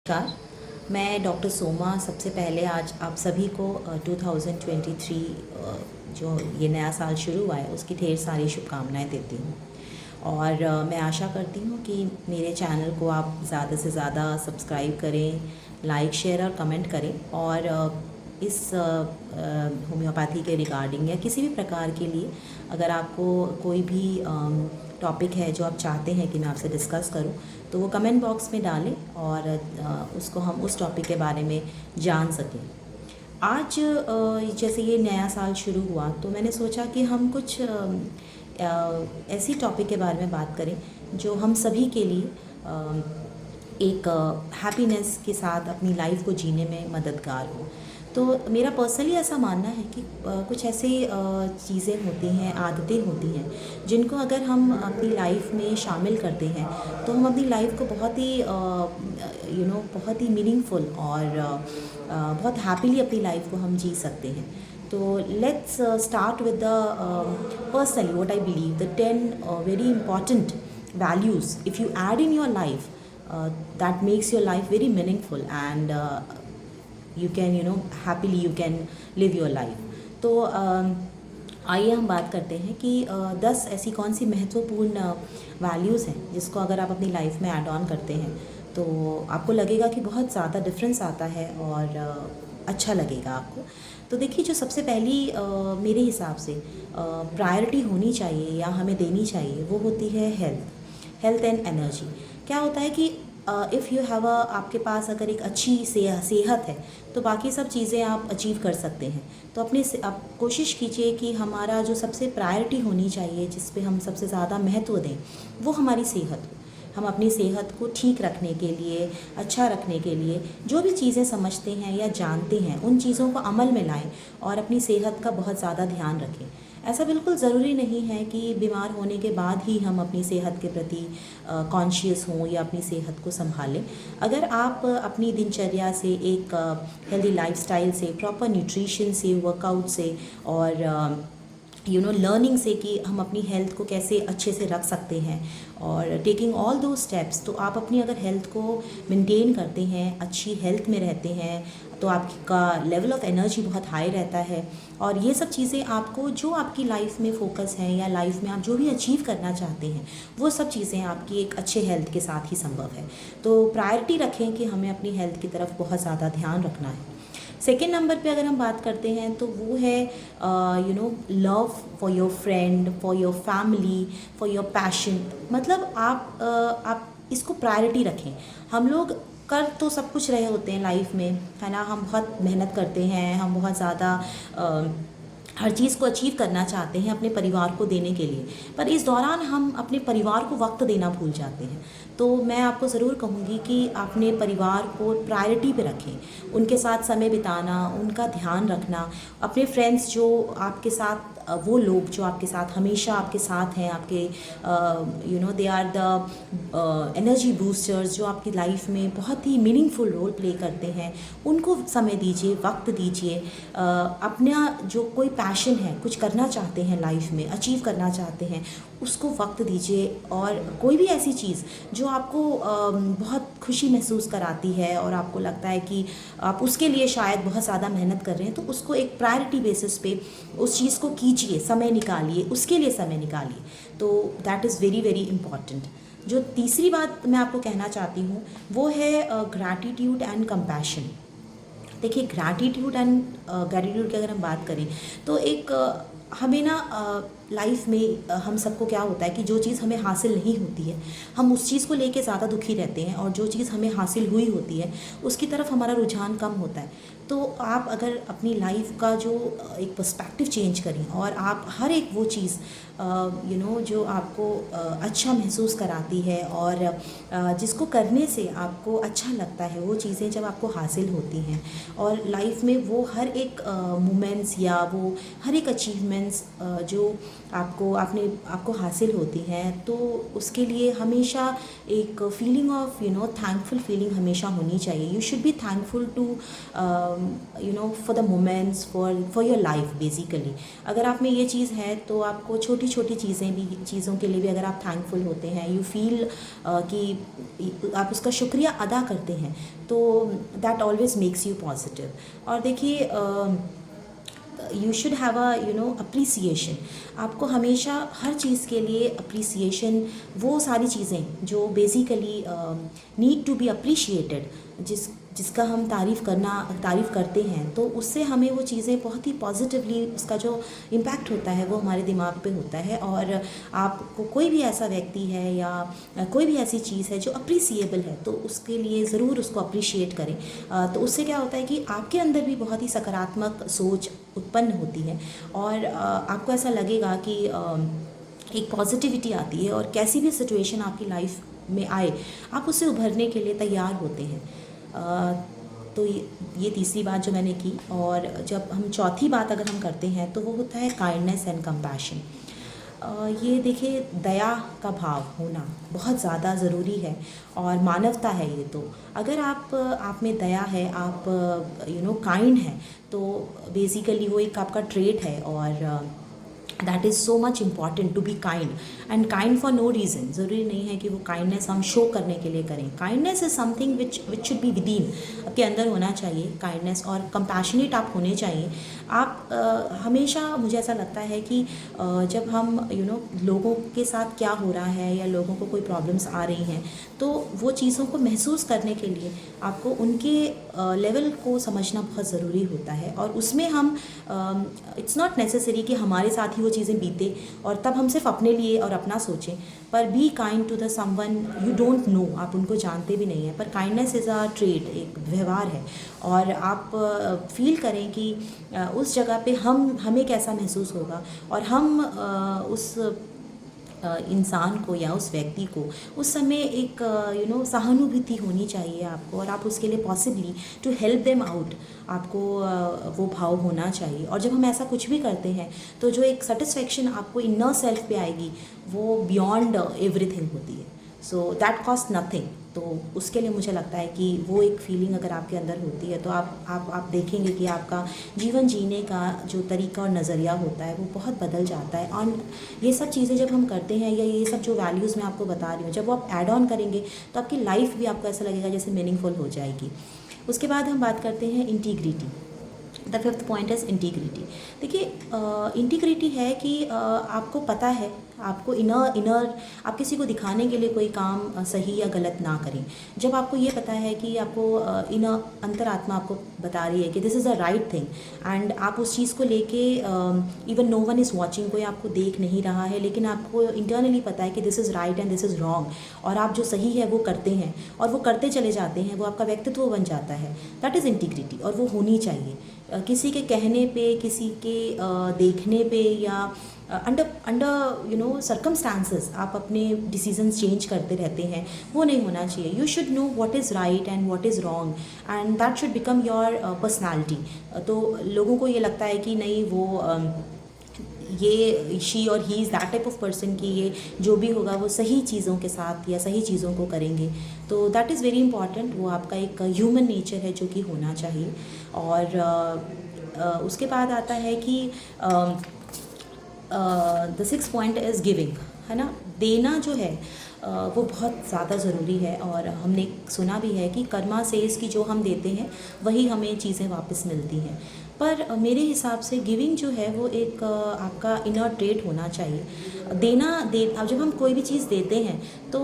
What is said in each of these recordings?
नमस्कार। मैं डॉक्टर सोमा सबसे पहले आज आप सभी को 2023 जो ये नया साल शुरू हुआ है उसकी ढेर सारी शुभकामनाएं देती हूँ। और मैं आशा करती हूँ कि मेरे चैनल को आप ज़्यादा से ज़्यादा सब्सक्राइब करें, लाइक शेयर और कमेंट करें। और इस होम्योपैथी के रिगार्डिंग या किसी भी प्रकार के लिए अगर आपको कोई भी टॉपिक है जो आप चाहते हैं कि मैं आपसे डिस्कस करूं, तो वो कमेंट बॉक्स में डालें और उसको हम उस टॉपिक के बारे में जान सकें। आज जैसे ये नया साल शुरू हुआ तो मैंने सोचा कि हम कुछ ऐसी टॉपिक के बारे में बात करें जो हम सभी के लिए एक हैप्पीनेस के साथ अपनी लाइफ को जीने में मददगार हो। तो मेरा पर्सनली ऐसा मानना है कि कुछ ऐसी चीज़ें होती हैं, आदतें होती हैं जिनको अगर हम अपनी लाइफ में शामिल करते हैं तो हम अपनी लाइफ को बहुत ही बहुत ही मीनिंगफुल और बहुत हैप्पीली अपनी लाइफ को हम जी सकते हैं। तो let's start with the personally what I believe the 10 very important values if you add in your life that makes your life very meaningful and you can happily you can live your life। तो आइए हम बात करते हैं कि 10 ऐसी कौन सी महत्वपूर्ण वैल्यूज़ हैं जिसको अगर आप अपनी लाइफ में ऐड ऑन करते हैं तो आपको लगेगा कि बहुत ज़्यादा डिफरेंस आता है और अच्छा लगेगा आपको। तो देखिए, जो सबसे पहली मेरे हिसाब से प्रायोरिटी होनी चाहिए या हमें देनी चाहिए वो होती है हेल्थ एंड एनर्जी। क्या होता है कि इफ़ यू हैव आपके पास अगर एक अच्छी सेहत है तो बाकी सब चीज़ें आप अचीव कर सकते हैं। तो आप कोशिश कीजिए कि हमारा जो सबसे प्रायोरिटी होनी चाहिए, जिस पे हम सबसे ज़्यादा महत्व दें, वो हमारी सेहत हो। हम अपनी सेहत को ठीक रखने के लिए, अच्छा रखने के लिए जो भी चीज़ें समझते हैं या जानते हैं उन चीज़ों को अमल में लाएं और अपनी सेहत का बहुत ज़्यादा ध्यान रखें। ऐसा बिल्कुल ज़रूरी नहीं है कि बीमार होने के बाद ही हम अपनी सेहत के प्रति कॉन्शियस हों या अपनी सेहत को संभालें। अगर आप अपनी दिनचर्या से, एक हेल्दी लाइफस्टाइल से, प्रॉपर न्यूट्रिशन से, वर्कआउट से और लर्निंग से कि हम अपनी हेल्थ को कैसे अच्छे से रख सकते हैं और टेकिंग ऑल दो स्टेप्स, तो आप अपनी अगर हेल्थ को मेंटेन करते हैं, अच्छी हेल्थ में रहते हैं, तो आपका लेवल ऑफ एनर्जी बहुत हाई रहता है। और ये सब चीज़ें आपको, जो आपकी लाइफ में फोकस है या लाइफ में आप जो भी अचीव करना चाहते हैं, वो सब चीज़ें आपकी एक अच्छे हेल्थ के साथ ही संभव है। तो प्रायोरिटी रखें कि हमें अपनी हेल्थ की तरफ बहुत ज़्यादा ध्यान रखना है। सेकेंड नंबर पे अगर हम बात करते हैं तो वो है love for your friend, for your family, for your passion. मतलब आप इसको प्रायोरिटी रखें। हम लोग कर तो सब कुछ रहे होते हैं लाइफ में, है ना। हम बहुत मेहनत करते हैं, हम बहुत ज़्यादा हर चीज़ को अचीव करना चाहते हैं अपने परिवार को देने के लिए, पर इस दौरान हम अपने परिवार को वक्त देना भूल जाते हैं। तो मैं आपको ज़रूर कहूँगी कि अपने परिवार को प्रायोरिटी पे रखें, उनके साथ समय बिताना, उनका ध्यान रखना, अपने फ्रेंड्स जो आपके साथ, वो लोग जो आपके साथ हमेशा आपके साथ हैं, आपके they are the energy boosters जो आपकी लाइफ में बहुत ही मीनिंगफुल रोल प्ले करते हैं, उनको समय दीजिए, वक्त दीजिए। अपना जो कोई पैशन है, कुछ करना चाहते हैं लाइफ में, अचीव करना चाहते हैं, उसको वक्त दीजिए। और कोई भी ऐसी चीज़ जो आपको बहुत खुशी महसूस कराती है और आपको लगता है कि आप उसके लिए शायद बहुत ज़्यादा मेहनत कर रहे हैं, तो उसको एक प्रायोरिटी बेसिस पे उस चीज़ को कीजिए, समय निकालिए, उसके लिए समय निकालिए। तो that is very very important. जो तीसरी बात मैं आपको कहना चाहती हूँ वो है ग्रैटिट्यूड एंड कंपैशन। देखिए, ग्रैटिट्यूड की अगर हम बात करें तो एक हमें ना लाइफ में हम सबको क्या होता है कि जो चीज़ हमें हासिल नहीं होती है, हम उस चीज़ को लेके ज़्यादा दुखी रहते हैं, और जो चीज़ हमें हासिल हुई होती है उसकी तरफ हमारा रुझान कम होता है। तो आप अगर अपनी लाइफ का जो एक पर्सपेक्टिव चेंज करें और आप हर एक वो चीज़ जो आपको अच्छा महसूस कराती है और जिसको करने से आपको अच्छा लगता है, वो चीज़ें जब आपको हासिल होती हैं और लाइफ में वो हर एक मोमेंट्स या वो हर एक अचीवमेंट्स जो आपको हासिल होती हैं, तो उसके लिए हमेशा एक फीलिंग ऑफ थैंकफुल फीलिंग हमेशा होनी चाहिए. You should be thankful to for the moments, for your life basically. अगर आप में ये चीज़ है तो आपको छोटी छोटी चीज़ों के लिए भी अगर आप थैंकफुल होते हैं, यू फील कि आप उसका शुक्रिया अदा करते हैं, तो that always makes you positive. और देखिए, यू शुड हैव अप्रिसिएशन. आपको हमेशा हर चीज़ के लिए अप्रिसिएशन, वो सारी चीज़ें जो basically need to be appreciated, जिसका हम तारीफ़ करते हैं, तो उससे हमें वो चीज़ें बहुत ही पॉजिटिवली, उसका जो इम्पैक्ट होता है वो हमारे दिमाग पे होता है. और आपको कोई भी ऐसा व्यक्ति है या कोई भी ऐसी चीज़ है जो अप्रिसिएबल है, तो उसके लिए ज़रूर उसको अप्रिशिएट करें. तो उससे क्या होता है कि आपके अंदर भी बहुत ही सकारात्मक सोच उत्पन्न होती है, और आपको ऐसा लगेगा कि एक पॉजिटिविटी आती है, और कैसी भी सिचुएशन आपकी लाइफ में आए, आप उससे उभरने के लिए तैयार होते हैं. तो ये तीसरी बात जो मैंने की. और जब हम चौथी बात अगर हम करते हैं तो वो होता है काइंडनेस एंड कंपैशन. ये देखिए, दया का भाव होना बहुत ज़्यादा ज़रूरी है, और मानवता है ये. तो अगर आप में दया है, आप काइंड हैं, तो बेसिकली वो एक आपका ट्रेट है, और that is so much important to be kind, and kind for no reason. ज़रूरी नहीं है कि वो काइंडनेस हम शो करने के लिए करें. Kindness is something which should be with in, आपके अंदर होना चाहिए काइंडनेस. और कंपैशनेट आप होने चाहिए. आप हमेशा, मुझे ऐसा लगता है कि जब हम लोगों के साथ क्या हो रहा है, या लोगों को कोई प्रॉब्लम्स आ रही हैं, तो वो चीज़ों को महसूस करने के लिए आपको उनके लेवल को समझना बहुत ज़रूरी होता है. और उसमें हम, इट्स नॉट नेसेसरी कि हमारे साथ ही वो चीज़ें बीते और तब हम सिर्फ अपने लिए और अपना सोचें. पर be kind to the someone you don't know, आप उनको जानते भी नहीं हैं, पर काइंडनेस इज़ अ ट्रेड, एक व्यवहार है. और आप फील करें कि उस जगह पे हमें कैसा महसूस होगा, और हम उस इंसान को या उस व्यक्ति को उस समय एक सहानुभूति होनी चाहिए आपको, और आप उसके लिए possibly to help them out, आपको वो भाव होना चाहिए. और जब हम ऐसा कुछ भी करते हैं, तो जो एक सेटिस्फेक्शन आपको इनर सेल्फ पे आएगी, वो बियॉन्ड एवरीथिंग होती है. So that cost nothing. तो उसके लिए मुझे लगता है कि वो एक फीलिंग अगर आपके अंदर होती है, तो आप देखेंगे कि आपका जीवन जीने का जो तरीका और नज़रिया होता है वो बहुत बदल जाता है. और ये सब चीज़ें जब हम करते हैं, या ये सब जो वैल्यूज़ मैं आपको बता रही हूँ, जब वो आप ऐड ऑन करेंगे, तो आपकी लाइफ भी आपको ऐसा लगेगा जैसे मीनिंगफुल हो जाएगी. उसके बाद हम बात करते हैं integrity. The fifth point is integrity. देखिए, इंटीग्रिटी है कि आपको पता है, आपको इनर आप किसी को दिखाने के लिए कोई काम सही या गलत ना करें. जब आपको ये पता है कि आपको अंतरात्मा आपको बता रही है कि this is a right thing, and आप उस चीज़ को लेके, even know one is watching, कोई आपको देख नहीं रहा है, लेकिन आपको इंटरनली पता है कि this is right and this is wrong, और आप जो सही है वो करते हैं, और वो करते चले जाते हैं, वो आपका व्यक्तित्व बन जाता है. दैट इज़ इंटीग्रिटी, और वो होनी चाहिए. किसी के कहने पे, किसी के देखने पे, या अंडर सर्कमस्टांसेस आप अपने डिसीजंस चेंज करते रहते हैं, वो नहीं होना चाहिए. You should know what is right and what is wrong, and that should become your personality. तो लोगों को ये लगता है कि नहीं, वो ये शी और he is that type of person कि ये जो भी होगा वो सही चीज़ों के साथ या सही चीज़ों को करेंगे. तो दैट इज़ वेरी इंपॉर्टेंट. वो आपका एक ह्यूमन नेचर है जो कि होना चाहिए. और उसके बाद आता है कि the six point is giving, है ना. देना जो है वो बहुत ज़्यादा ज़रूरी है. और हमने सुना भी है कि कर्मा सेज की जो हम देते हैं वही हमें चीज़ें वापस मिलती हैं. पर मेरे हिसाब से गिविंग जो है वो एक आपका इनर ट्रेट होना चाहिए. अब जब हम कोई भी चीज़ देते हैं तो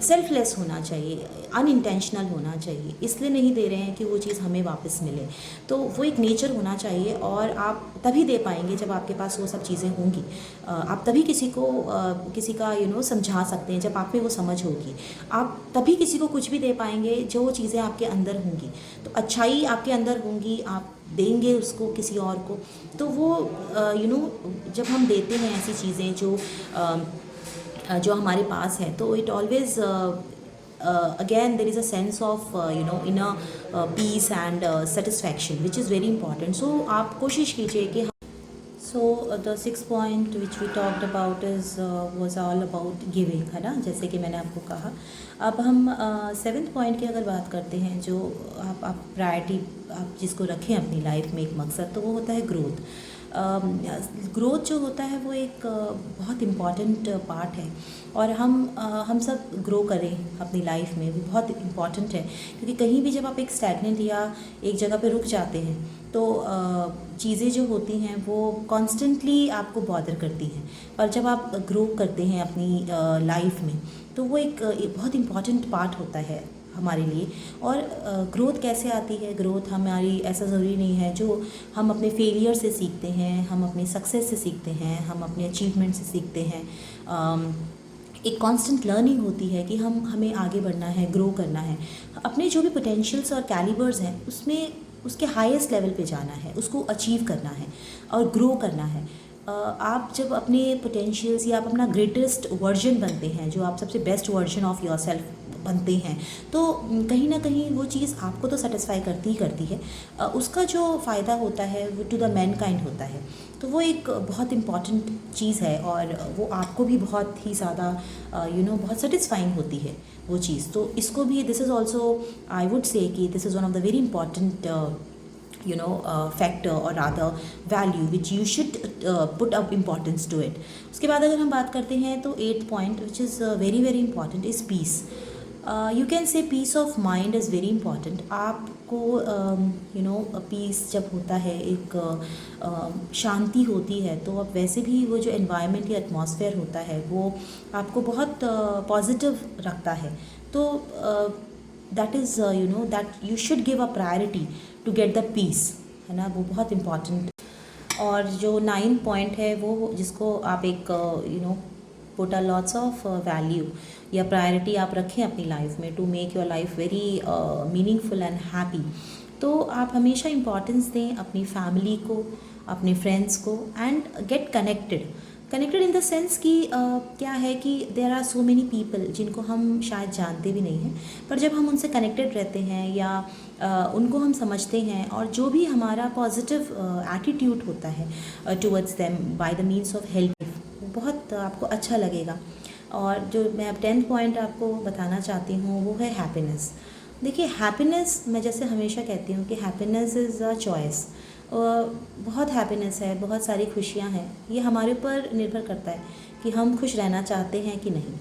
सेल्फलेस होना चाहिए, अनइंटेंशनल होना चाहिए. इसलिए नहीं दे रहे हैं कि वो चीज़ हमें वापस मिले. तो वो एक नेचर होना चाहिए, और आप तभी दे पाएंगे जब आपके पास वो सब चीज़ें होंगी. आप तभी किसी का समझा सकते हैं जब आप में वो समझ होगी. आप तभी किसी को कुछ भी दे पाएंगे जो वो चीज़ें आपके अंदर होंगी. तो अच्छाई आपके अंदर होंगी, आप देंगे उसको किसी और को. तो वो जब हम देते हैं ऐसी चीज़ें जो हमारे पास है, तो it always again there is a sense of inner peace and satisfaction which is very important. So आप कोशिश कीजिए कि So the sixth point which we talked about is was all about giving, है ना, जैसे कि मैंने आपको कहा. अब हम सेवेंथ पॉइंट की अगर बात करते हैं, जो आप प्रायोरिटी आप जिसको रखें अपनी लाइफ में एक मकसद, तो वो होता है ग्रोथ. ग्रोथ जो होता है वो एक बहुत इम्पॉर्टेंट पार्ट है, और हम सब ग्रो करें अपनी लाइफ में, वो बहुत इम्पॉर्टेंट है. क्योंकि कहीं भी जब आप एक स्टैगनेंट या एक जगह पे रुक जाते हैं तो चीज़ें जो होती हैं वो कॉन्स्टेंटली आपको बॉदर करती हैं. पर जब आप ग्रो करते हैं अपनी लाइफ में, तो वो एक बहुत इम्पॉर्टेंट पार्ट होता है हमारे लिए. और ग्रोथ कैसे आती है? ग्रोथ हमारी ऐसा ज़रूरी नहीं है. जो हम अपने फेलियर से सीखते हैं, हम अपने सक्सेस से सीखते हैं, हम अपने अचीवमेंट से सीखते हैं. एक कांस्टेंट लर्निंग होती है कि हमें आगे बढ़ना है, ग्रो करना है, अपने जो भी पोटेंशियल्स और कैलिबर्स हैं उसमें उसके हाईएस्ट लेवल पे जाना है, उसको अचीव करना है और ग्रो करना है. आप जब अपने पोटेंशियल्स या आप अपना ग्रेटेस्ट वर्जन बनते हैं, जो आप सबसे best version of your self बनते हैं, तो कहीं ना कहीं वो चीज़ आपको तो सेटिस्फाई करती ही करती है. उसका जो फ़ायदा होता है वो टू द मैनकाइंड होता है. तो वो एक बहुत इम्पॉर्टेंट चीज़ है, और वो आपको भी बहुत ही ज़्यादा बहुत सेटिस्फाइंग होती है वो चीज़. तो इसको भी, this is also, I would say कि this is one of the very important factor और rather value which you should put up importance to it. उसके बाद अगर हम बात करते हैं तो eighth point which is very very important is peace. You can say peace of mind is very important. आपको पीस जब होता है, एक शांति होती है, तो अब वैसे भी वो जो एनवायरनमेंट या एटमॉस्फेयर होता है वो आपको बहुत पॉजिटिव रखता है. तो that is that you should give a priority to get the peace, है ना, वो बहुत इम्पॉर्टेंट. और जो नाइन्थ पॉइंट है वो, जिसको आप एक put a lots of value या प्रायोरिटी आप रखें अपनी लाइफ में to make your life very meaningful and happy. तो आप हमेशा इम्पॉर्टेंस दें अपनी फैमिली को, अपने फ्रेंड्स को, and get connected in the sense कि क्या है कि there are so many people जिनको हम शायद जानते भी नहीं हैं, पर जब हम उनसे कनेक्टेड रहते हैं या उनको हम समझते हैं, और जो भी हमारा पॉजिटिव एटीट्यूड होता है towards them by the means of help, बहुत आपको अच्छा लगेगा. और जो मैं अब 10th पॉइंट आपको बताना चाहती हूँ वो है हैप्पीनेस. देखिए, हैप्पीनेस, मैं जैसे हमेशा कहती हूँ कि हैप्पीनेस इज़ अ चॉइस. बहुत हैप्पीनेस है, बहुत सारी खुशियाँ हैं, ये हमारे ऊपर निर्भर करता है कि हम खुश रहना चाहते हैं कि नहीं.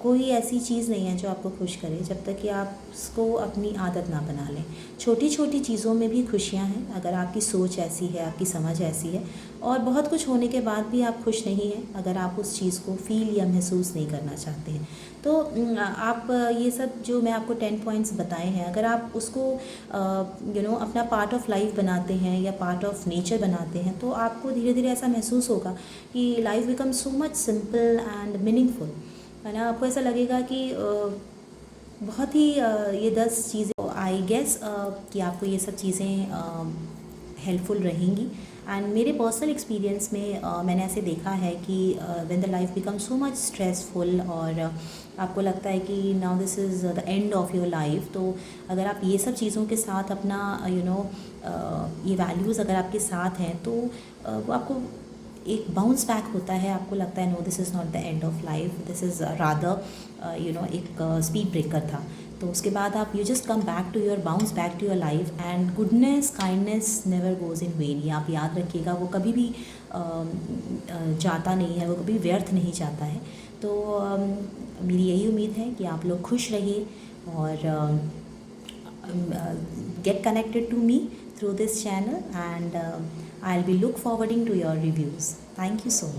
कोई ऐसी चीज़ नहीं है जो आपको खुश करे जब तक कि आप उसको अपनी आदत ना बना लें. छोटी छोटी चीज़ों में भी खुशियाँ हैं अगर आपकी सोच ऐसी है, आपकी समझ ऐसी है. और बहुत कुछ होने के बाद भी आप खुश नहीं हैं अगर आप उस चीज़ को फील या महसूस नहीं करना चाहते हैं. तो आप ये सब जो मैं आपको 10 पॉइंट्स बताए हैं, अगर आप उसको अपना पार्ट ऑफ लाइफ बनाते हैं या पार्ट ऑफ नेचर बनाते हैं, तो आपको धीरे धीरे ऐसा महसूस होगा कि life become so much simple and meaningful, है ना. आपको ऐसा लगेगा कि बहुत ही ये 10 चीज़ें, आई गेस कि आपको ये सब चीज़ें हेल्पफुल रहेंगी. एंड मेरे पर्सनल एक्सपीरियंस में मैंने ऐसे देखा है कि when the life become so much stressful, और आपको लगता है कि now this is the end of your life, तो अगर आप ये सब चीज़ों के साथ अपना ये वैल्यूज़ अगर आपके साथ हैं, तो वो आपको एक बाउंस बैक होता है. आपको लगता है no, this is not the end of life, this is rather एक स्पीड ब्रेकर था. तो उसके बाद आप you just come back to your bounce back to your life. And goodness, kindness never goes in vain. ये आप याद रखिएगा, वो कभी भी जाता नहीं है, वो कभी व्यर्थ नहीं जाता है. तो मेरी यही उम्मीद है कि आप लोग खुश रहिए और get connected to me through this channel, and I'll be look forwarding to your reviews. Thank you so much.